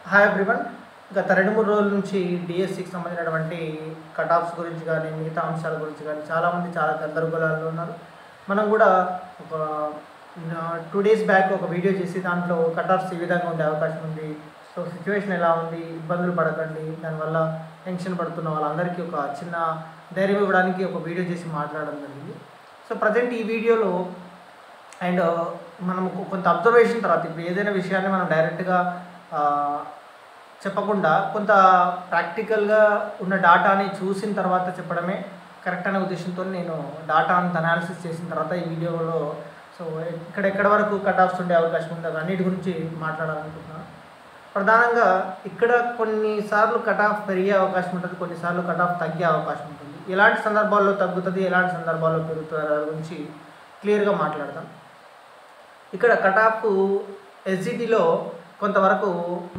Hi everyone. గత 2-3 రోజుల నుంచి డిఎస్సికి సంబంధించినటువంటి కట్ ఆఫ్స్ గురించి కానీ మిగతా అంశాల గురించి కానీ చాలామంది చాలా గందరగోళాల్లో ఉన్నారు. మనం కూడా ఒక 2 డేస్ బ్యాక్ ఒక వీడియో చేసి దాంట్లో కట్ ఆఫ్స్ ఈ విధంగా ఉండే అవకాశం ఉంది, సో సిచ్యువేషన్ ఎలా ఉంది, ఇబ్బందులు పడకండి, దానివల్ల టెన్షన్ పడుతున్న వాళ్ళందరికీ ఒక చిన్న ధైర్యం ఇవ్వడానికి ఒక వీడియో చేసి మాట్లాడడం జరిగింది. సో ప్రజెంట్ ఈ వీడియోలో అండ్ మనం కొంత అబ్జర్వేషన్ తర్వాత ఇప్పుడు ఏదైనా విషయాన్ని మనం డైరెక్ట్గా చెప్పకుండా కొంత ప్రాక్టికల్గా ఉన్న డాటాని చూసిన తర్వాత చెప్పడమే కరెక్ట్ అనే ఉద్దేశంతో నేను డాటా అంత అనాలిసిస్ చేసిన తర్వాత ఈ వీడియోలో సో ఎక్కడ వరకు కట్ ఆఫ్స్ ఉండే అవకాశం ఉందో అన్నిటి గురించి మాట్లాడాలనుకుంటున్నాను. ప్రధానంగా ఇక్కడ కొన్నిసార్లు కట్ ఆఫ్ పెరిగే అవకాశం ఉంటుంది, కొన్నిసార్లు కట్ ఆఫ్ తగ్గే అవకాశం ఉంటుంది. ఎలాంటి సందర్భాల్లో తగ్గుతుంది, ఎలాంటి సందర్భాల్లో పెరుగుతుంది దాని గురించి క్లియర్గా మాట్లాడదాం. ఇక్కడ కట్ ఆఫ్ ఎస్జిటిలో కొంతవరకు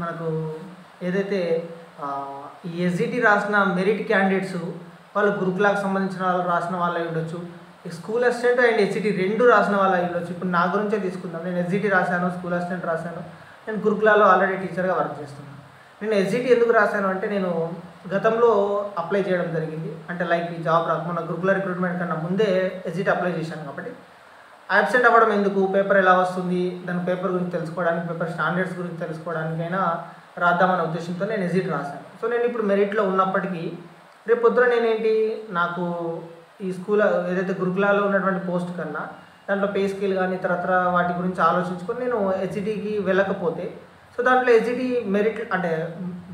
మనకు ఏదైతే ఈ ఎస్జిటి రాసిన మెరిట్ క్యాండిడేట్స్ వాళ్ళు గురుకులాకు సంబంధించిన వాళ్ళు రాసిన వాళ్ళు అయి ఉండొచ్చు, స్కూల్ అసిస్టెంట్ అండ్ ఎస్జిటి రెండు రాసిన వాళ్ళు అయి ఉండొచ్చు. ఇప్పుడు నా గురించే తీసుకుందాం. నేను ఎస్జిటి రాశాను, స్కూల్ అసిస్టెంట్ రాశాను, నేను గురుకులాలో ఆల్రెడీ టీచర్గా వర్క్ చేస్తున్నాను. నేను ఎస్జిటి ఎందుకు రాశాను అంటే నేను గతంలో అప్లై చేయడం జరిగింది. అంటే లైక్ ఈ జాబ్ మన గురుకుల రిక్రూట్మెంట్ కన్నా ముందే ఎస్జిటి అప్లై చేశాను కాబట్టి అబ్సెంట్ అవ్వడం ఎందుకు, పేపర్ ఎలా వస్తుంది, దాని పేపర్ గురించి తెలుసుకోవడానికి, పేపర్ స్టాండర్డ్స్ గురించి తెలుసుకోవడానికైనా రాద్దామనే ఉద్దేశంతో నేను ఎస్జిటి రాశాను. సో నేను ఇప్పుడు మెరిట్లో ఉన్నప్పటికీ రేపు పొద్దున నేనేంటి నాకు ఈ స్కూల్ ఏదైతే గురుకులాలో ఉన్నటువంటి పోస్ట్ కన్నా దాంట్లో పే స్కేల్ కానీ ఇతరత్ర వాటి గురించి ఆలోచించుకొని నేను ఎస్జిటికి వెళ్ళకపోతే, సో దాంట్లో ఎస్జిటి మెరిట్ అంటే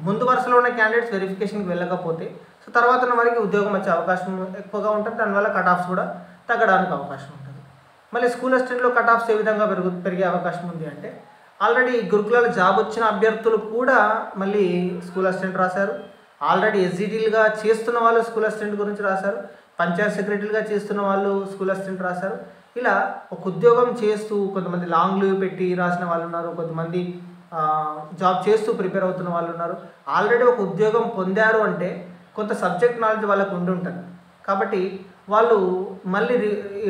ముందు వరుసలో ఉన్న క్యాండిడేట్స్ వెరిఫికేషన్కి వెళ్ళకపోతే సో తర్వాత ఉన్న వారికి ఉద్యోగం వచ్చే అవకాశం ఎక్కువగా ఉంటుంది. దానివల్ల కట్ ఆఫ్స్ కూడా తగ్గడానికి అవకాశం ఉంటుంది. మళ్ళీ స్కూల్ అసిస్టెంట్లో కట్ ఆఫ్స్ ఏ విధంగా పెరిగే అవకాశం ఉంది అంటే ఆల్రెడీ గురుకులాల జాబ్ వచ్చిన అభ్యర్థులు కూడా మళ్ళీ స్కూల్ అసిస్టెంట్ రాశారు, ఆల్రెడీ ఎస్జిటీలుగా చేస్తున్న వాళ్ళు స్కూల్ అసిస్టెంట్ గురించి రాశారు, పంచాయత్ సెక్రటరీలుగా చేస్తున్న వాళ్ళు స్కూల్ అసిస్టెంట్ రాశారు. ఇలా ఒక ఉద్యోగం చేస్తూ కొంతమంది లాంగ్ లీవ్ పెట్టి రాసిన వాళ్ళు ఉన్నారు, కొంతమంది జాబ్ చేస్తూ ప్రిపేర్ అవుతున్న వాళ్ళు ఉన్నారు. ఆల్రెడీ ఒక ఉద్యోగం పొందారు అంటే కొంత సబ్జెక్ట్ నాలెడ్జ్ వాళ్ళకు ఉండి ఉంటుంది కాబట్టి వాళ్ళు మళ్ళీ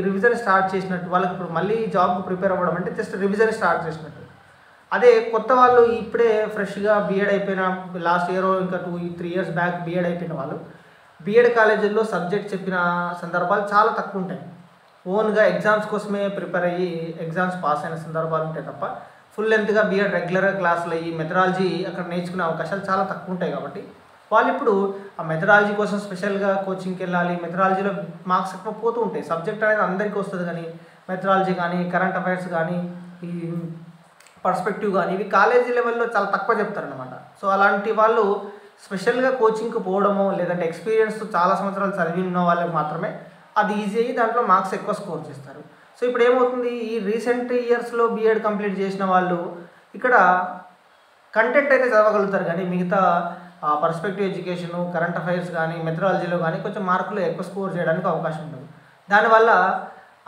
రివిజన్ స్టార్ట్ చేసినట్టు, వాళ్ళకి ఇప్పుడు మళ్ళీ జాబ్కి ప్రిపేర్ అవ్వడం అంటే జస్ట్ రివిజన్ స్టార్ట్ చేసినట్టు. అదే కొత్త వాళ్ళు ఇప్పుడే ఫ్రెష్గా బీఎడ్ అయిపోయిన లాస్ట్ ఇయర్ ఇంకా 2-3 ఇయర్స్ బ్యాక్ బీఎడ్ అయిపోయిన వాళ్ళు బీఎడ్ కాలేజీల్లో సబ్జెక్ట్ చెప్పిన సందర్భాలు చాలా తక్కువ ఉంటాయి. ఓన్గా ఎగ్జామ్స్ కోసమే ప్రిపేర్ అయ్యి ఎగ్జామ్స్ పాస్ అయిన సందర్భాలు ఉంటాయి తప్ప ఫుల్ లెంత్గా బీఎడ్ రెగ్యులర్గా క్లాసులు అయ్యి మెథడాలజీ అక్కడ నేర్చుకునే అవకాశాలు చాలా తక్కువ ఉంటాయి. కాబట్టి వాళ్ళు ఇప్పుడు ఆ మెథడాలజీ కోసం స్పెషల్గా కోచింగ్కి వెళ్ళాలి, మెథడాలజీలో మార్క్స్ ఎక్కువ పోతూ ఉంటాయి. సబ్జెక్ట్ అనేది అందరికీ వస్తుంది కానీ మెథడాలజీ కానీ కరెంట్ అఫైర్స్ కానీ ఈ పర్స్పెక్టివ్ కానీ ఇవి కాలేజీ లెవెల్లో చాలా తక్కువ చెప్తారనమాట. సో అలాంటి వాళ్ళు స్పెషల్గా కోచింగ్కి పోవడమో లేదంటే ఎక్స్పీరియన్స్ చాలా సంవత్సరాలు చదివిన వాళ్ళకి మాత్రమే అది ఈజీ అయ్యి దాంట్లో మార్క్స్ ఎక్కువ స్కోర్ చేస్తారు. సో ఇప్పుడు ఏమవుతుంది, ఈ రీసెంట్ ఇయర్స్లో బీఎడ్ కంప్లీట్ చేసిన వాళ్ళు ఇక్కడ కంటెంట్ అయితే చదవగలుగుతారు కానీ మిగతా పర్స్పెక్టివ్ ఎడ్యుకేషను కరెంట్ అఫైర్స్ కానీ మెథడాలజీలో కానీ కొంచెం మార్కులు ఎక్కువ స్కోర్ చేయడానికి అవకాశం ఉంటుంది. దానివల్ల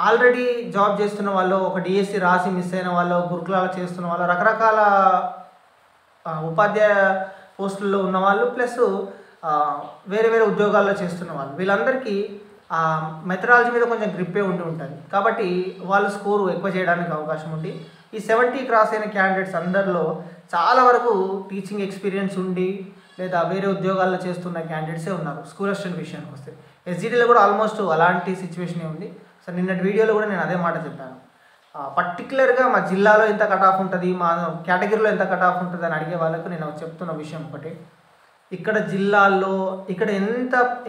ఆల్రెడీ జాబ్ చేస్తున్న వాళ్ళు, ఒక డిఎస్సి రాసి మిస్ అయిన వాళ్ళు, గురుకులాలు చేస్తున్న వాళ్ళు, రకరకాల ఉపాధ్యాయ పోస్టుల్లో ఉన్నవాళ్ళు ప్లస్ వేరే వేరే ఉద్యోగాల్లో చేస్తున్న వాళ్ళు, వీళ్ళందరికీ మెథడాలజీ మీద కొంచెం గ్రిప్పే ఉండి ఉంటుంది కాబట్టి వాళ్ళు స్కోరు ఎక్కువ చేయడానికి అవకాశం ఉంది. ఈ 70 క్రాస్ అయిన క్యాండిడేట్స్ అందరిలో చాలా వరకు టీచింగ్ ఎక్స్పీరియన్స్ ఉండి లేదా వేరే ఉద్యోగాల్లో చేస్తున్న క్యాండిడేట్సే ఉన్నారు. స్కూల్ అసిస్టెంట్ విషయానికి వస్తే ఎస్జిటిలో కూడా ఆల్మోస్ట్ అలాంటి సిచ్యువేషనే ఉంది. సో నిన్నటి వీడియోలో కూడా నేను అదే మాట చెప్పాను. పర్టికులర్గా మా జిల్లాలో ఎంత కట్ ఆఫ్ ఉంటుంది, మా కేటగిరీలో ఎంత కట్ ఆఫ్ ఉంటుంది అని అడిగే వాళ్ళకు నేను చెప్తున్న విషయం ఒకటి, ఇక్కడ జిల్లాల్లో ఇక్కడ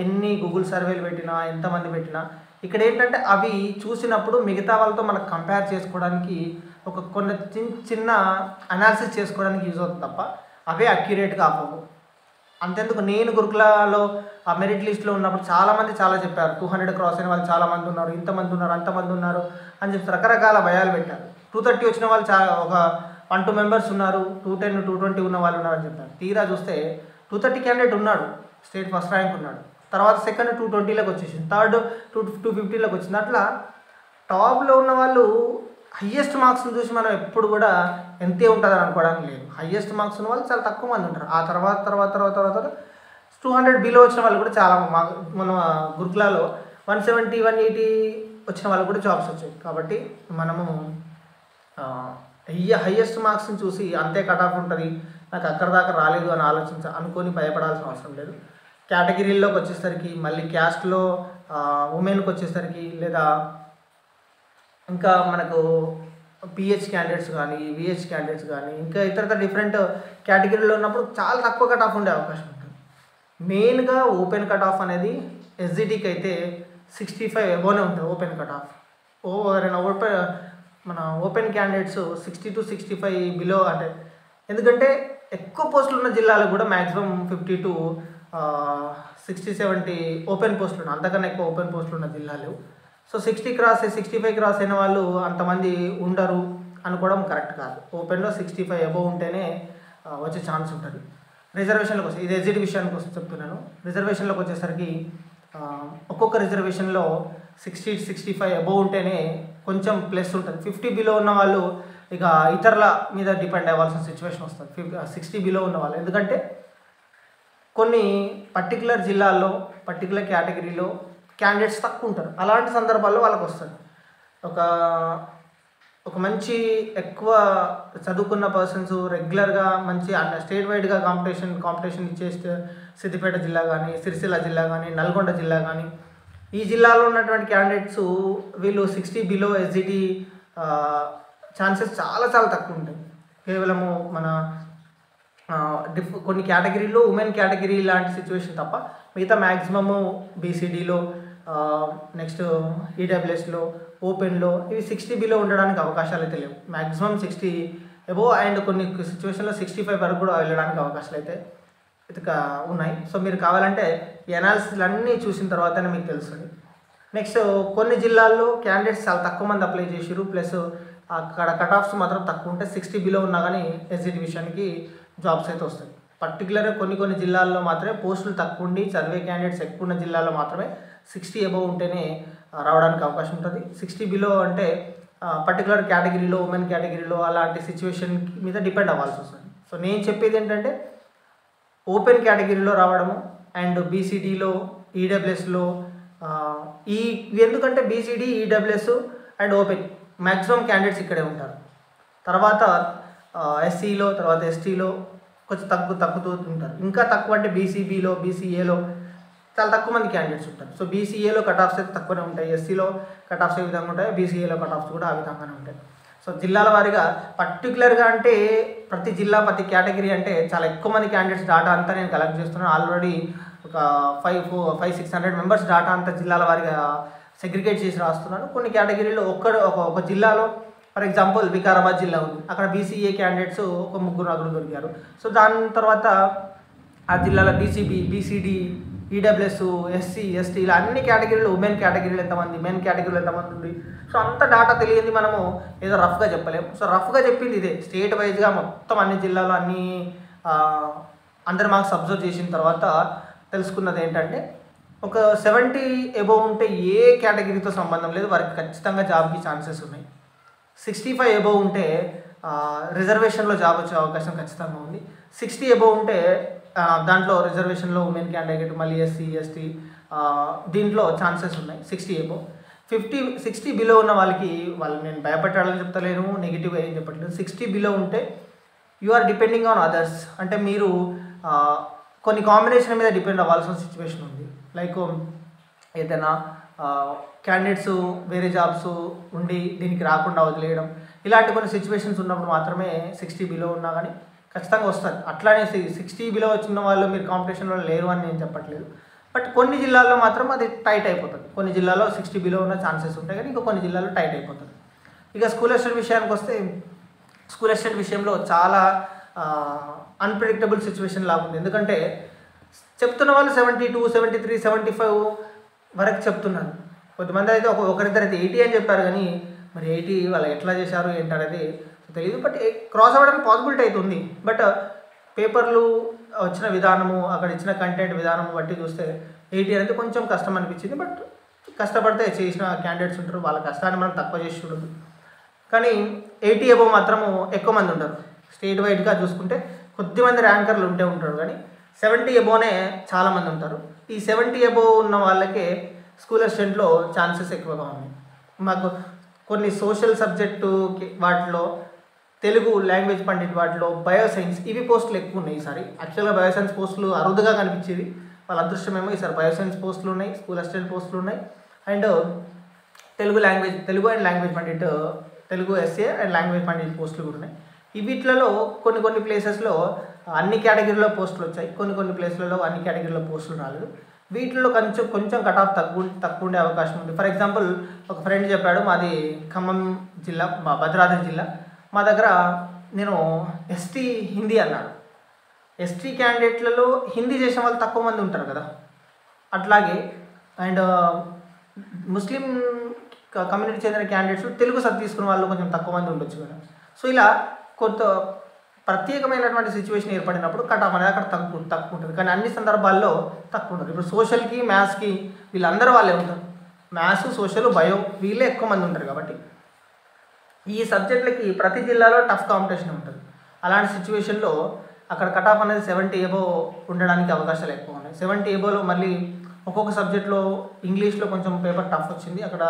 ఎన్ని గూగుల్ సర్వేలు పెట్టినా ఎంతమంది పెట్టినా ఇక్కడ ఏంటంటే అవి చూసినప్పుడు మిగతా వాళ్ళతో మనకు కంపేర్ చేసుకోవడానికి కొన్ని చిన్న అనాలిసిస్ చేసుకోవడానికి యూజ్ అవుతుంది తప్ప అవే అక్యురేట్గా అవ్వవు. అంతెందుకు నేను గురుకులాలో ఆ మెరిట్ లిస్ట్లో ఉన్నప్పుడు చాలామంది చాలా చెప్పారు, 200 క్రాస్ అయిన వాళ్ళు చాలామంది ఉన్నారు, ఇంతమంది ఉన్నారు, అంతమంది ఉన్నారు అని చెప్పి రకరకాల భయాలు పెట్టారు. 230 వచ్చిన వాళ్ళు ఒక 1-2 మెంబర్స్ ఉన్నారు, 210, 220 ఉన్న వాళ్ళు ఉన్నారని చెప్పారు. తీరా చూస్తే 230 క్యాండిడేట్ ఉన్నాడు, స్టేట్ ఫస్ట్ ర్యాంక్ ఉన్నాడు, తర్వాత సెకండ్ 220లోకి వచ్చేసింది, థర్డ్ 250లోకి వచ్చింది. అట్లా టాప్లో ఉన్న వాళ్ళు హయ్యెస్ట్ మార్క్స్ని చూసి మనం ఎప్పుడు కూడా ఎంతే ఉంటుందని అనుకోవడానికి లేదు. హయ్యెస్ట్ మార్క్స్ ఉన్న వాళ్ళు చాలా తక్కువ మంది ఉంటారు. ఆ తర్వాత 200 బిలో వచ్చిన వాళ్ళు కూడా చాలా మన గురుకులాలో 170, 180 వచ్చిన వాళ్ళు కూడా జాబ్స్ వచ్చాయి. కాబట్టి మనము హయ్యెస్ట్ మార్క్స్ని చూసి అంతే కట్ ఆఫ్ ఉంటుంది, నాకు అక్కడ దాకా రాలేదు అని అనుకొని భయపడాల్సిన అవసరం లేదు. కేటగిరీల్లోకి వచ్చేసరికి మళ్ళీ క్యాస్ట్లో ఉమెన్కి వచ్చేసరికి లేదా ఇంకా మనకు పిహెచ్ క్యాండిడేట్స్ కానీ విహెచ్ క్యాండిడేట్స్ కానీ ఇంకా ఇతర డిఫరెంట్ కేటగిరీలో ఉన్నప్పుడు చాలా తక్కువ కట్ ఆఫ్ ఉండే అవకాశం ఉంటుంది. మెయిన్గా ఓపెన్ కట్ ఆఫ్ అనేది ఎస్జిటికి అయితే 65 అబోనే ఉంటుంది ఓపెన్ కట్ ఆఫ్. ఎవరైనా మన ఓపెన్ క్యాండిడేట్స్ 60 to 65 బిలో అంటే, ఎందుకంటే ఎక్కువ పోస్టులు ఉన్న జిల్లాలకు కూడా మ్యాక్సిమం 50 to 60-70 ఓపెన్ పోస్టులు ఉన్నాయి, అంతకన్నా ఎక్కువ ఓపెన్ పోస్టులు ఉన్న జిల్లాలు. సో 60 క్రాస్ 65 క్రాస్ అయిన వాళ్ళు అంతమంది ఉండరు అనుకోవడం కరెక్ట్ కాదు. ఓపెన్లో 65 అబోవ్ ఉంటేనే వచ్చే ఛాన్స్ ఉంటుంది. రిజర్వేషన్లకు వస్తే ఇది ఎస్జిటి విషయానికి వస్తే చెప్తున్నాను. రిజర్వేషన్లోకి వచ్చేసరికి ఒక్కొక్క రిజర్వేషన్లో 60-65 అబోవ్ ఉంటేనే కొంచెం ప్లస్ ఉంటుంది. 50 బిలో ఉన్న వాళ్ళు ఇక ఇతరుల మీద డిపెండ్ అవ్వాల్సిన సిచ్యువేషన్ వస్తుంది 60 బిలో ఉన్న వాళ్ళు. ఎందుకంటే కొన్ని పర్టికులర్ జిల్లాల్లో పర్టికులర్ కేటగిరీలో క్యాండిడేట్స్ తక్కువ ఉంటారు. అలాంటి సందర్భాల్లో వాళ్ళకి వస్తుంది ఒక మంచి ఎక్కువ చదువుకున్న పర్సన్స్ రెగ్యులర్గా మంచి స్టేట్ వైడ్గా కాంపిటీషన్ ఇచ్చే సిద్దిపేట జిల్లా కానీ, సిరిసిల్ల జిల్లా కానీ, నల్గొండ జిల్లా కానీ, ఈ జిల్లాలో ఉన్నటువంటి క్యాండిడేట్స్ వీళ్ళు 60 బిలో ఎస్జిటి ఛాన్సెస్ చాలా చాలా తక్కువ ఉంటాయి. కేవలము మన కొన్ని కేటగిరీలో ఉమెన్ కేటగిరీ లాంటి సిచ్యువేషన్ తప్ప మిగతా మ్యాక్సిమము బీసీడీలో, నెక్స్ట్ ఈడబ్ల్యూఎస్లో, ఓపెన్లో ఇవి 60 బిలో ఉండడానికి అవకాశాలు అయితే లేవు. మ్యాక్సిమం 60 అబోవ్ అండ్ కొన్ని సిచ్యువేషన్లో 65 వరకు కూడా వెళ్ళడానికి అవకాశాలు అయితే ఉన్నాయి. సో మీరు కావాలంటే ఈ అనాలిసిస్లు అన్నీ చూసిన తర్వాతనే మీకు తెలుస్తుంది. నెక్స్ట్ కొన్ని జిల్లాల్లో క్యాండిడేట్స్ చాలా తక్కువ మంది అప్లై చేసారు, ప్లస్ అక్కడ కట్ ఆఫ్స్ మాత్రం తక్కువ ఉంటే 60 బిలో ఉన్నా కానీ ఎస్జిటి విషయానికి జాబ్స్ అయితే వస్తాయి. పర్టికులర్గా కొన్ని జిల్లాల్లో మాత్రమే పోస్టులు తక్కువ ఉండి చదివే క్యాండిడేట్స్ ఎక్కువ ఉన్న జిల్లాలో మాత్రమే 60 అబోవ్ ఉంటేనే రావడానికి అవకాశం ఉంటుంది. 60 బిలో అంటే పర్టికులర్ కేటగిరీలో ఉమెన్ కేటగిరీలో అలాంటి సిచ్యువేషన్ మీద డిపెండ్ అవ్వాల్సి వస్తుంది. సో నేను చెప్పేది ఏంటంటే ఓపెన్ కేటగిరీలో రావడము అండ్ బీసీడీలో, ఈడబ్ల్యూఎస్లో ఎందుకంటే BCD, EWS and open maximum candidates ఇక్కడే ఉంటారు. తర్వాత ఎస్సీలో, తర్వాత ఎస్టీలో కొంచెం తగ్గుతూ ఉంటారు. ఇంకా తక్కువ అంటే బీసీబీలో, బీసీఏలో చాలా తక్కువ మంది క్యాండిడేట్స్ ఉంటారు. సో బీసీఏలో కట్ ఆఫ్స్ అయితే తక్కువనే ఉంటాయి, ఎస్సీలో కట్ ఆఫ్స్ ఏ విధంగా ఉంటాయి, బీసీఏలో కట్ ఆఫ్స్ కూడా ఆ విధంగానే ఉంటాయి. సో జిల్లాల వారీగా పర్టికులర్గా అంటే ప్రతి జిల్లా ప్రతి కేటగిరీ అంటే చాలా ఎక్కువ మంది క్యాండిడేట్స్ డాటా అంతా నేను కలెక్ట్ చేస్తున్నాను. ఆల్రెడీ ఒక 500-600 మెంబర్స్ డాటా అంతా జిల్లాల వారీగా సెగ్రిగేట్ చేసి రాస్తున్నాను. కొన్ని కేటగిరీలో ఒక జిల్లాలో ఫర్ ఎగ్జాంపుల్ వికారాబాద్ జిల్లా ఉంది, అక్కడ బీసీఏ క్యాండిడేట్స్ ఒక 3-4 దొరికారు. సో దాని తర్వాత ఆ జిల్లాలో BCB, BCD, EWS, SC, ST ఇలా అన్ని కేటగిరీలు, ఉమెన్ కేటగిరీలు ఎంతమంది, మెన్ కేటగిరీలు ఎంతమంది ఉంది. సో అంత డాటా తెలియంది మనము ఏదో రఫ్గా చెప్పలేము. సో రఫ్గా చెప్పింది ఇదే, స్టేట్ వైజ్గా మొత్తం అన్ని జిల్లాలో అందరి మార్క్స్ అబ్జర్వ్ చేసిన తర్వాత తెలుసుకున్నది ఏంటంటే ఒక 70 అబోవ్ ఉంటే ఏ కేటగిరీతో సంబంధం లేదు, వారికి ఖచ్చితంగా జాబ్కి ఛాన్సెస్ ఉన్నాయి. 65 అబోవ్ ఉంటే రిజర్వేషన్లో జాబ్ వచ్చే అవకాశం ఖచ్చితంగా ఉంది. 60 అబోవ్ ఉంటే దాంట్లో రిజర్వేషన్లో ఉమెన్ క్యాండిడేట్, మళ్ళీ ఎస్సీ, ఎస్టీ దీంట్లో ఛాన్సెస్ ఉన్నాయి 60 అబోవ్. 60 బిలో ఉన్న వాళ్ళు నేను భయపెట్టాలని చెప్తలేను, నెగిటివ్గా ఏం చెప్పట్లేదు. 60 బిలో ఉంటే you are depending on others, అంటే మీరు కొన్ని కాంబినేషన్ మీద డిపెండ్ అవ్వాల్సిన సిచ్యువేషన్ ఉంది. లైక్ ఏదైనా క్యాండిడేట్స్ వేరే జాబ్స్ ఉండి దీనికి రాకుండా వదిలేయడం, ఇలాంటి కొన్ని సిచ్యువేషన్స్ ఉన్నప్పుడు మాత్రమే 60 బిలో ఉన్నా కానీ ఖచ్చితంగా వస్తుంది. అట్లానే 60 బిలో వచ్చిన వాళ్ళు మీరు కాంపిటీషన్లో లేరు అని నేను చెప్పట్లేదు. బట్ కొన్ని జిల్లాల్లో మాత్రం అది టైట్ అయిపోతుంది. కొన్ని జిల్లాలో 60 బిలో ఉన్న ఛాన్సెస్ ఉంటాయి కానీ ఇంకా కొన్ని జిల్లాలో టైట్ అయిపోతుంది. ఇక స్కూల్ అసిస్టెంట్ విషయానికి వస్తే స్కూల్ అసిస్టెంట్ విషయంలో చాలా అన్ప్రెడిక్టబుల్ సిచ్యువేషన్ లాగా ఉంది. ఎందుకంటే చెప్తున్న వాళ్ళు 72, 73, 75 వరకు చెప్తున్నారు. కొంతమంది అయితే ఒకరిద్దరు అయితే 80 అని చెప్పారు, కానీ మరి 80 వాళ్ళు ఎట్లా చేశారు ఏంటనేది తెలియదు. బట్ క్రాస్ అవ్వడానికి పాసిబిలిటీ అయితే ఉంది. బట్ పేపర్లు వచ్చిన విధానము, అక్కడ ఇచ్చిన కంటెంట్ విధానము బట్టి చూస్తే 80 అనేది కొంచెం కష్టం అనిపించింది. బట్ కష్టపడితే చేసిన క్యాండిడేట్స్ ఉంటారు, వాళ్ళ కష్టాన్ని మనం తక్కువ చేసి చూడదు. కానీ 80 అబోవ్ మాత్రము ఎక్కువ మంది ఉంటారు. స్టేట్ వైడ్గా చూసుకుంటే కొద్దిమంది ర్యాంకర్లు ఉంటారు, కానీ 70 అబోవ్నే చాలామంది ఉంటారు. ఈ 70 అబోవ్ ఉన్న వాళ్ళకే స్కూల్ అసిస్టెంట్లో ఛాన్సెస్ ఎక్కువగా ఉన్నాయి. మాకు కొన్ని సోషల్ సబ్జెక్టు వాటిలో తెలుగు లాంగ్వేజ్ పండిట్ వాటిలో బయోసైన్స్ ఇవి పోస్టులు ఎక్కువ ఉన్నాయి ఈసారి. యాక్చువల్గా బయోసైన్స్ పోస్టులు అరుదుగా కనిపించేది, వాళ్ళ అదృష్టమేమో ఈసారి బయోసైన్స్ పోస్టులు ఉన్నాయి, స్కూల్ అసిస్టెంట్ పోస్టులు ఉన్నాయి. And Telugu and language pandit, Telugu SA and language pandit పోస్టులు కూడా ఉన్నాయి. వీటిలలో కొన్ని ప్లేసెస్లో అన్ని కేటగిరీలో పోస్టులు వచ్చాయి, కొన్ని ప్లేస్లలో అన్ని కేటగిరీలో పోస్టులు రాలేదు. వీటిలో కొంచెం కట్ ఆఫ్ తక్కువ ఉండే అవకాశం ఉంది. ఫర్ ఎగ్జాంపుల్ ఒక ఫ్రెండ్ చెప్పాడు, మాది ఖమ్మం జిల్లా, భద్రాద్రి జిల్లా, మా దగ్గర నేను ఎస్టీ హిందీ అన్నాడు. ఎస్టీ క్యాండిడేట్లలో హిందీ చేసిన వాళ్ళు తక్కువ మంది ఉంటారు కదా, అట్లాగే అండ్ ముస్లిం కమ్యూనిటీ చెందిన క్యాండిడేట్స్ తెలుగు తీసుకున్న వాళ్ళు కొంచెం తక్కువ మంది ఉండొచ్చు కదా. సో ఇలా కొంత ప్రత్యేకమైనటువంటి సిచ్యువేషన్ ఏర్పడినప్పుడు కట్ ఆఫ్ అనేది అక్కడ తక్కువ ఉంటుంది, కానీ అన్ని సందర్భాల్లో తక్కువ ఉంటుంది. ఇప్పుడు సోషల్కి మ్యాథ్స్కి వీళ్ళందరూ వాళ్ళే ఉంటారు, మ్యాథ్స్ సోషల్ బయో వీళ్ళే ఎక్కువ మంది ఉంటారు. కాబట్టి ఈ సబ్జెక్టులకి ప్రతి జిల్లాలో టఫ్ కాంపిటీషన్ ఉంటుంది. అలాంటి సిచ్యువేషన్లో అక్కడ కట్ ఆఫ్ అనేది 70 ఎబో ఉండడానికి అవకాశాలు ఎక్కువ ఉన్నాయి. 70 ఎబోలో మళ్ళీ ఒక్కొక్క సబ్జెక్ట్లో ఇంగ్లీష్లో కొంచెం పేపర్ టఫ్ వచ్చింది, అక్కడ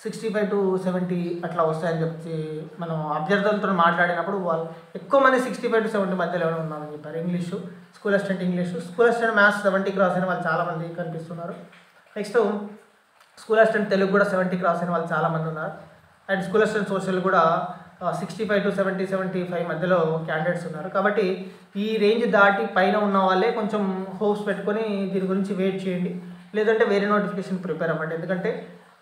65 to 70 అట్లా వస్తాయని చెప్పి మనం అభ్యర్థులతో మాట్లాడినప్పుడు వాళ్ళు ఎక్కువ మంది 65 to 70 మధ్యలో ఉన్నారని చెప్పారు. English, school assistant maths 70 cross అయిన వాళ్ళు చాలామంది కనిపిస్తున్నారు. నెక్స్ట్ స్కూల్ అసిస్టెంట్ తెలుగు కూడా 70 క్రాస్ అయిన వాళ్ళు చాలామంది ఉన్నారు. అండ్ స్కూల్ అసిస్టెంట్ సోషల్ కూడా 65 to 70, 75 మధ్యలో క్యాండిడేట్స్ ఉన్నారు. కాబట్టి ఈ రేంజ్ దాటి పైన ఉన్న వాళ్ళే కొంచెం హోప్స్ పెట్టుకొని దీని గురించి వెయిట్ చేయండి, లేదంటే వేరే నోటిఫికేషన్ ప్రిపేర్ అవ్వండి. ఎందుకంటే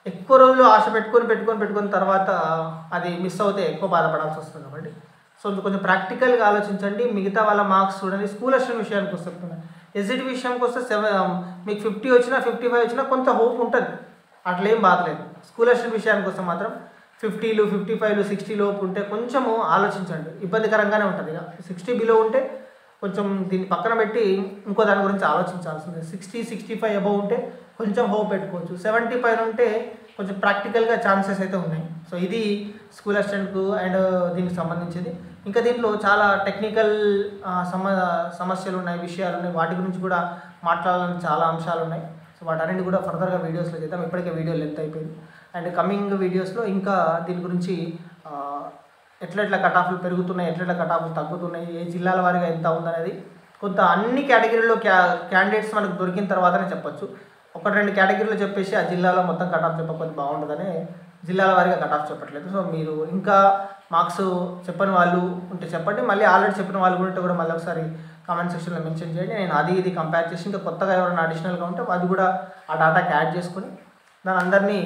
ఎక్కువ రోజులు ఆశ పెట్టుకొని తర్వాత అది మిస్ అవుతే ఎక్కువ బాధపడాల్సి వస్తుంది. కాబట్టి సో కొంచెం ప్రాక్టికల్గా ఆలోచించండి. మిగతా వాళ్ళ మార్క్స్ చూడండి. స్కూల్ అసిస్టెంట్ విషయానికి వస్తున్నాయి, ఎస్జిటి విషయానికి వస్తే మీకు 50 వచ్చినా 55 వచ్చినా కొంత హోప్ ఉంటుంది, అట్లేం బాధలేదు. స్కూల్ అసిస్టెంట్ విషయానికి వస్తే మాత్రం 50, 55, 60 లోపు ఉంటే కొంచెము ఆలోచించండి, ఇబ్బందికరంగానే ఉంటుంది. ఇక 60 బిలో ఉంటే కొంచెం దీన్ని పక్కన పెట్టి ఇంకో దాని గురించి ఆలోచించాల్సింది. 60, 65 అబౌవ్ ఉంటే కొంచెం హోప్ పెట్టుకోవచ్చు. 70 పైన ఉంటే కొంచెం ప్రాక్టికల్గా ఛాన్సెస్ అయితే ఉన్నాయి. సో ఇది స్కూల్ అసిస్టెంట్కు అండ్ దీనికి సంబంధించింది. ఇంకా దీంట్లో చాలా టెక్నికల్ సమస్యలు ఉన్నాయి, విషయాలు ఉన్నాయి, వాటి గురించి కూడా మాట్లాడాలని చాలా అంశాలు ఉన్నాయి. సో వాటన్నిటి కూడా ఫర్దర్గా వీడియోస్లో చేద్దాం. ఇప్పటికే వీడియో లెంత్ అయిపోయింది. అండ్ కమింగ్ వీడియోస్లో ఇంకా దీని గురించి ఎట్లా కట్ ఆఫ్లు పెరుగుతున్నాయి, ఎట్లా కట్ ఆఫ్లు తగ్గుతున్నాయి, ఏ జిల్లాల వారిగా ఎంత ఉందనేది కొంత అన్ని కేటగిరీలో క్యాండిడేట్స్ మనకు దొరికిన తర్వాతనే చెప్పొచ్చు. 1-2 కేటగిరీలో చెప్పేసి ఆ జిల్లాలో మొత్తం కట్ ఆఫ్ చెప్పకపోతే బాగుంటుందని జిల్లాల వారిగా కట్ ఆఫ్ చెప్పట్లేదు. సో మీరు ఇంకా మార్క్స్ చెప్పని వాళ్ళు ఉంటే చెప్పండి, మళ్ళీ ఆల్రెడీ చెప్పిన వాళ్ళు ఉంటే కూడా మళ్ళీ ఒకసారి కామెంట్ సెక్షన్లో మెన్షన్ చేయండి. నేను ఇది కంపేర్ చేసి ఇంకా కొత్తగా ఎవరైనా అడిషనల్గా ఉంటే అది కూడా ఆ డాటాకి యాడ్ చేసుకొని దాని అందరినీ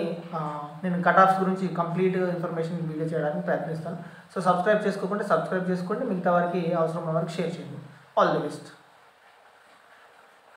నేను కట్ ఆఫ్స్ గురించి కంప్లీట్ ఇన్ఫర్మేషన్ వీడియో చేయడానికి ప్రయత్నిస్తాను. సో సబ్స్క్రైబ్ చేసుకోండి, మిగతా వారికి అవసరం ఉన్న వారికి షేర్ చేయండి. All the best.